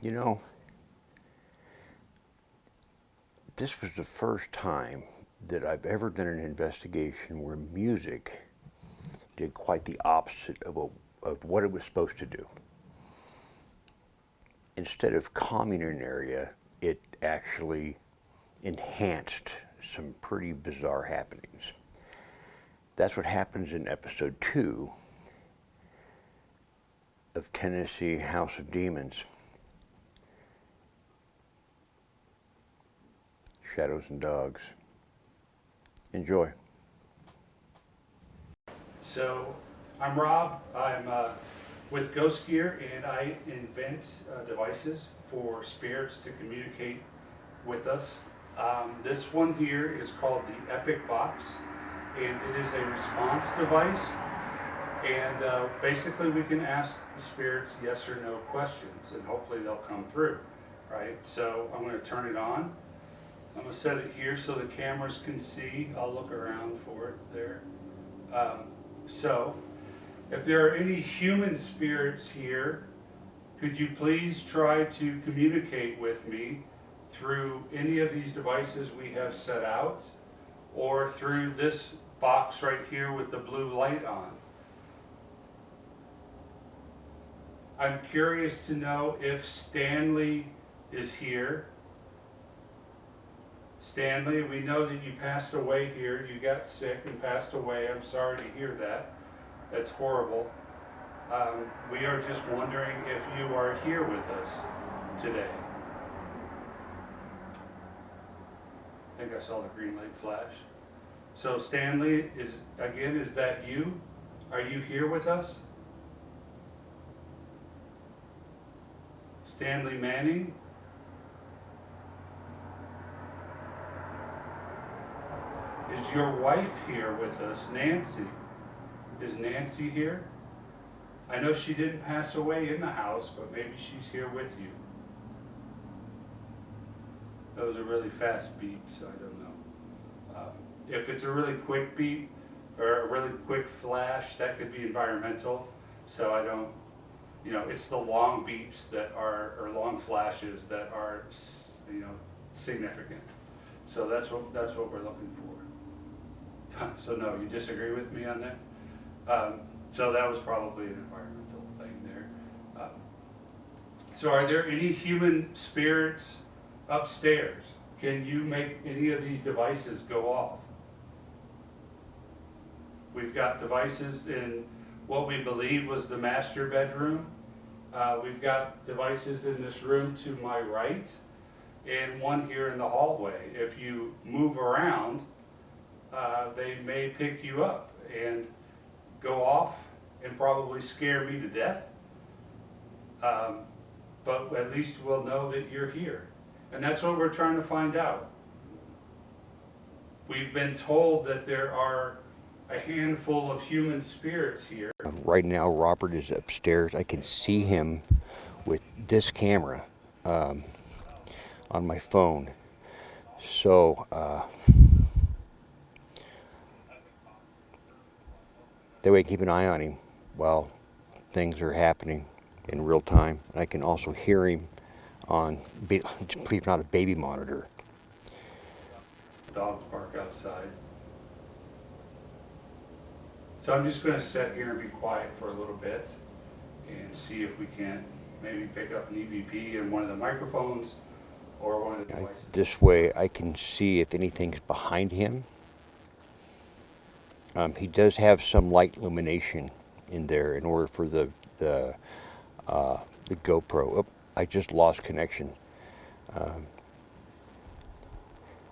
You know, this was the first time that I've ever done an investigation where music did quite the opposite of what it was supposed to do. Instead of calming an area, it actually enhanced some pretty bizarre happenings. That's what happens in episode 2 of Tennessee House of Demons. Shadows and Dogs. Enjoy. So, I'm Rob. I'm with Ghost Gear, and I invent devices for spirits to communicate with us. This one here is called the Epic Box, and it is a response device. And basically, we can ask the spirits yes or no questions, and hopefully they'll come through, right? So, I'm going to turn it on. I'm going to set it here so the cameras can see. I'll look around for it there. So, if there are any human spirits here, could you please try to communicate with me through any of these devices we have set out, or through this box right here with the blue light on? I'm curious to know if Stanley is here. Stanley, we know that you passed away here. You got sick and passed away. I'm sorry to hear that. That's horrible. We are just wondering if you are here with us today. I think I saw the green light flash. So Stanley, is that you? Are you here with us? Stanley Manning? Is your wife here with us, Nancy? Is Nancy here? I know she didn't pass away in the house, but maybe she's here with you. That was a really fast beep, so I don't know. If it's a really quick beep or a really quick flash, that could be environmental. So I don't, it's the long beeps or long flashes that are, significant. So that's what we're looking for. So no, you disagree with me on that? So that was probably an environmental thing there. So are there any human spirits upstairs? Can you make any of these devices go off? We've got devices in what we believe was the master bedroom. We've got devices in this room to my right, and one here in the hallway. If you move around, they may pick you up and go off and probably scare me to death. But at least we'll know that you're here. And that's what we're trying to find out. We've been told that there are a handful of human spirits here. Right now, Robert is upstairs. I can see him with this camera on my phone. So, that way I keep an eye on him while things are happening in real time. And I can also hear him on, believe it or not, a baby monitor. Dogs bark outside. So I'm just going to sit here and be quiet for a little bit and see if we can maybe pick up an EVP in one of the microphones or one of the devices. This way I can see if anything's behind him. He does have some light illumination in there in order for the GoPro. Oh, I just lost connection.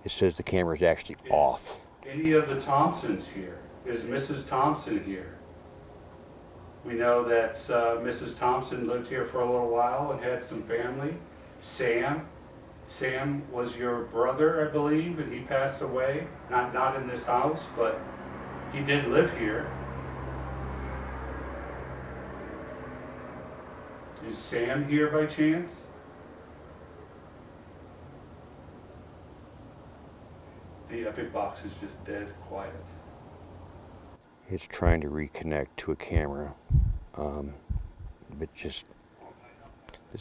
It says the camera is actually off. Any of the Thompsons here? Is Mrs. Thompson here? We know that Mrs. Thompson lived here for a little while and had some family. Sam was your brother, I believe, and he passed away. Not in this house, but he did live here. Is Sam here by chance? The Epic Box is just dead quiet. It's trying to reconnect to a camera, but this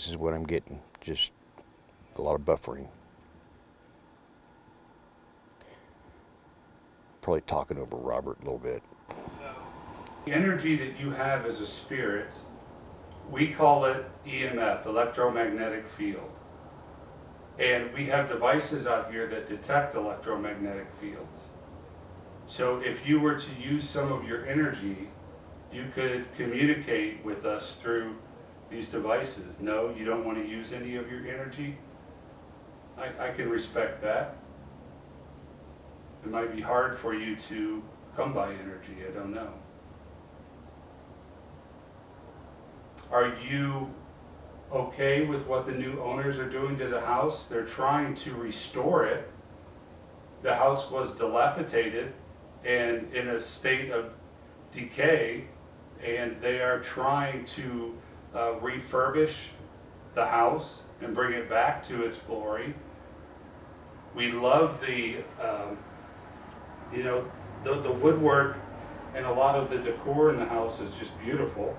is what I'm getting. just a lot of buffering. Probably talking over Robert a little bit. The energy that you have as a spirit, we call it EMF, electromagnetic field. And we have devices out here that detect electromagnetic fields. So if you were to use some of your energy, you could communicate with us through these devices. No, you don't want to use any of your energy? I can respect that. It might be hard for you to come by energy, I don't know. Are you okay with what the new owners are doing to the house? They're trying to restore it. The house was dilapidated and in a state of decay, and they are trying to refurbish the house and bring it back to its glory. We love the the woodwork, and a lot of the decor in the house is just beautiful.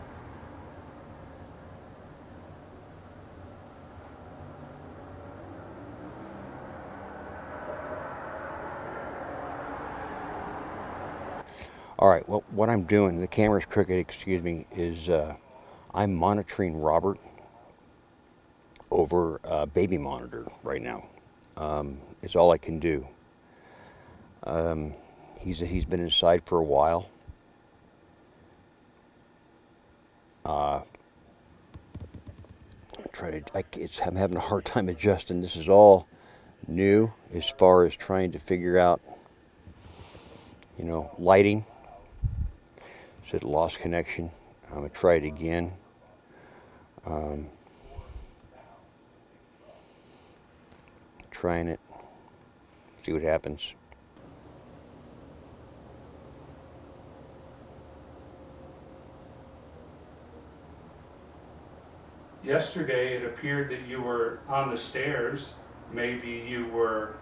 All right, well, what I'm doing, the camera's crooked, excuse me, is I'm monitoring Robert over a baby monitor right now. It's all I can do. He's been inside for a while. I'm having a hard time adjusting. This is all new as far as trying to figure out, lighting. So it lost connection. I'm gonna try it again. Trying it. See what happens. Yesterday, it appeared that you were on the stairs. Maybe you were,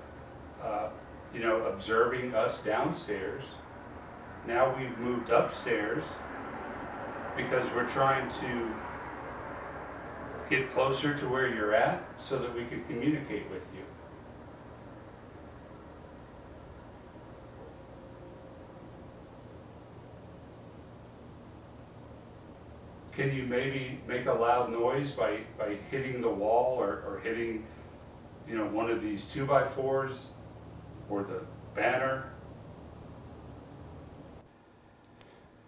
observing us downstairs. Now we've moved upstairs because we're trying to get closer to where you're at so that we can communicate with you. Can you maybe make a loud noise by hitting the wall or hitting, one of these 2x4s or the banner?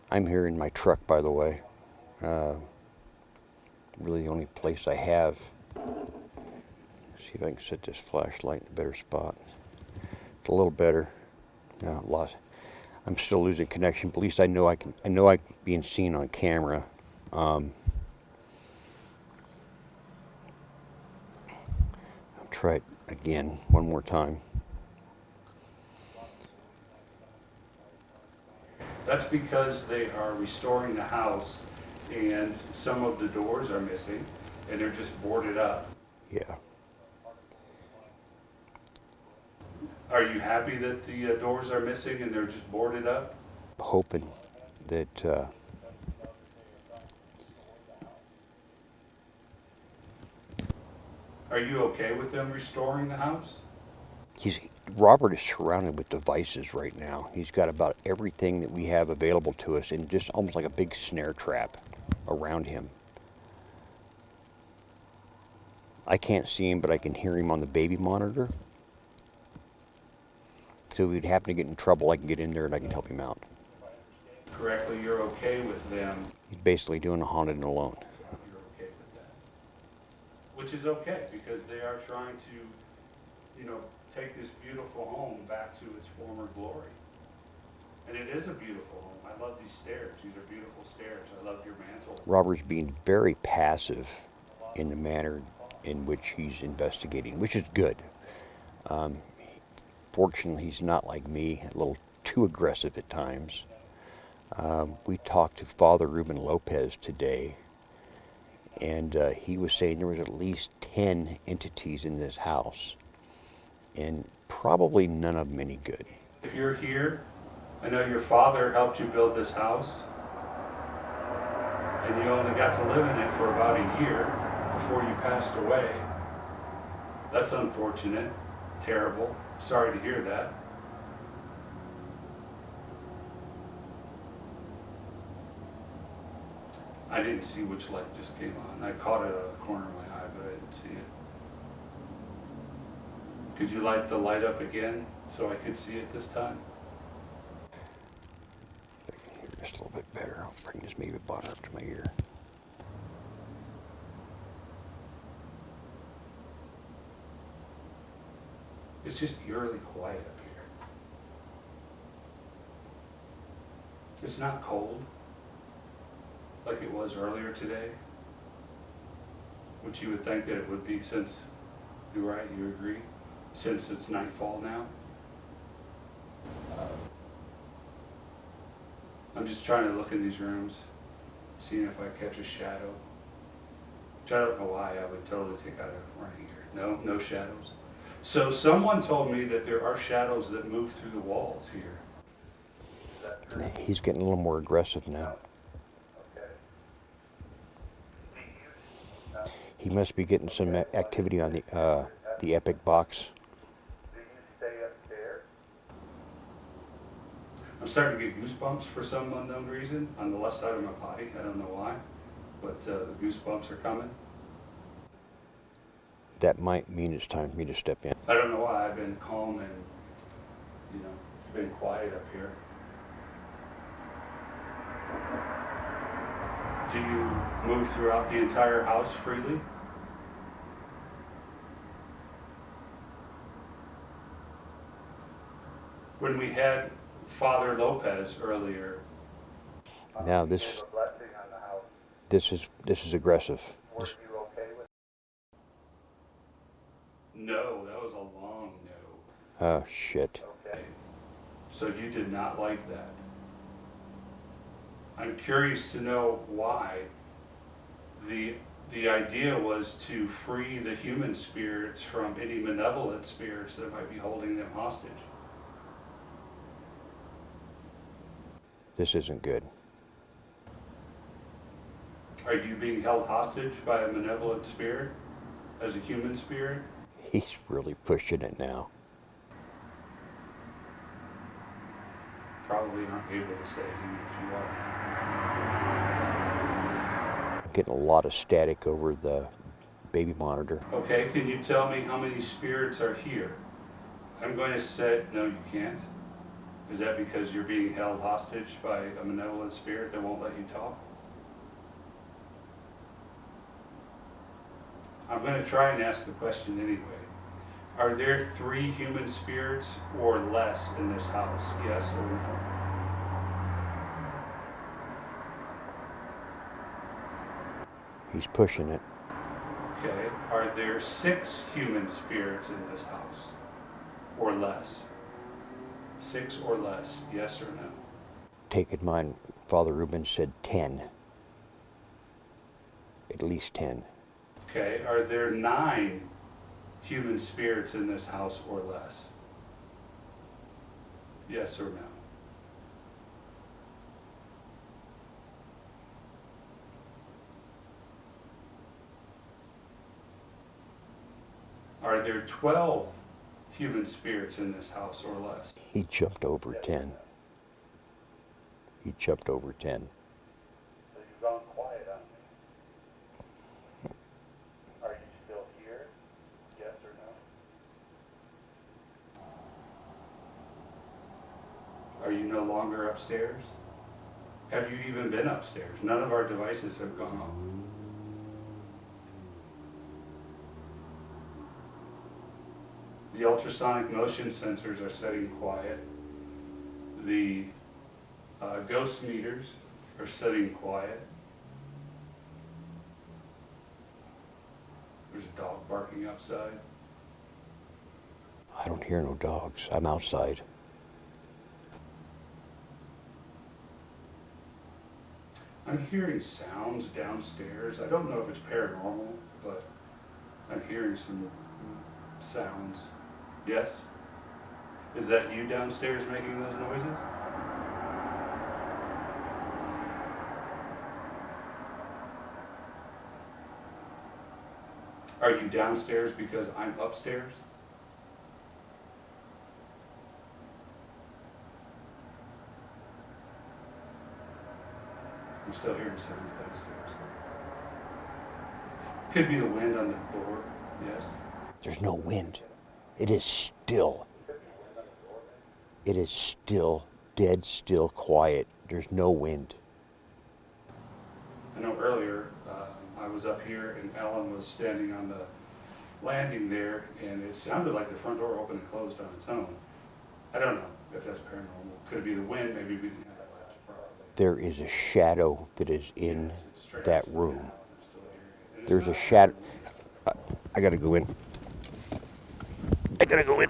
I'm here in my truck, by the way. Really the only place I have. See if I can set this flashlight in a better spot. It's a little better. No, lost. I'm still losing connection, but at least I know I'm being seen on camera. I'll try it again one more time. That's because they are restoring the house and some of the doors are missing and they're just boarded up. Yeah. Are you happy that the doors are missing and they're just boarded up? Hoping that Are you okay with them restoring the house? Robert is surrounded with devices right now. He's got about everything that we have available to us in just almost like a big snare trap around him. I can't see him, but I can hear him on the baby monitor. So if we'd happen to get in trouble, I can get in there and I can help him out. Correctly, you're okay with them. He's basically doing a haunted and alone. You're okay with that. Which is okay, because they are trying to, take this beautiful home back to its former glory. And it is a beautiful home. I love these stairs. These are beautiful stairs. I love your mantle. Robert's being very passive in the manner in which he's investigating, which is good. Fortunately, he's not like me, a little too aggressive at times. We talked to Father Ruben Lopez today, and he was saying there was at least 10 entities in this house, and probably none of them any good. If you're here, I know your father helped you build this house, and you only got to live in it for about a year before you passed away. That's unfortunate. Terrible. Sorry to hear that. I didn't see which light just came on. I caught it out of the corner of my eye, but I didn't see it. Could you light the light up again so I could see it this time? I can hear just a little bit better. I'll bring this maybe bonnet up to my ear. It's just eerily quiet up here. It's not cold like it was earlier today, which you would think that it would be, since, you're right, you agree, since it's nightfall now. I'm just trying to look in these rooms, seeing if I catch a shadow, which I don't know why I would totally take out a running here. No, no shadows. So someone told me that there are shadows that move through the walls here. He's getting a little more aggressive now. He must be getting some activity on the Epic box. I'm starting to get goosebumps for some unknown reason on the left side of my body. I don't know why, but the goosebumps are coming. That might mean it's time for me to step in. I don't know why. I've been calm and, it's been quiet up here. Do you move throughout the entire house freely? When we had Father Lopez earlier. Now this is aggressive. No, that was a long no. Oh shit. Okay. So you did not like that. I'm curious to know why. The idea was to free the human spirits from any malevolent spirits that might be holding them hostage. This isn't good. Are you being held hostage by a malevolent spirit as a human spirit? He's really pushing it now. Probably aren't able to say even if you are. Getting a lot of static over the baby monitor. Okay, can you tell me how many spirits are here? I'm going to say, no, you can't. Is that because you're being held hostage by a malevolent spirit that won't let you talk? I'm going to try and ask the question anyway. Are there 3 human spirits or less in this house? Yes or no? He's pushing it. Okay. Are there 6 human spirits in this house or less? 6 or less, yes or no? Take in mind, Father Ruben said 10. At least 10. Okay. Are there 9 human spirits in this house or less? Yes or no? Are there 12 human spirits in this house or less? He jumped over 10. He jumped over 10. So you've gone quiet on me. Are you still here? Yes or no? Are you no longer upstairs? Have you even been upstairs? None of our devices have gone off. The ultrasonic motion sensors are setting quiet. The ghost meters are setting quiet. There's a dog barking outside. I don't hear no dogs. I'm outside. I'm hearing sounds downstairs. I don't know if it's paranormal, but I'm hearing some sounds. Yes? Is that you downstairs making those noises? Are you be downstairs because I'm upstairs. I'm still hearing sounds downstairs. Could be the wind on the door, yes. There's no wind. It is still. It is still, dead still, quiet. There's no wind. I know earlier I was up here and Ellen was standing on the landing there, and it sounded like the front door opened and closed on its own. I don't know if that's paranormal. Could it be the wind? Maybe we didn't have that latch properly. There is a shadow that is in Yes, it's straight that up to the room. now, and I'm still hearing it. And it's There's a not shadow. paranormal. I gotta go in. I gotta go in.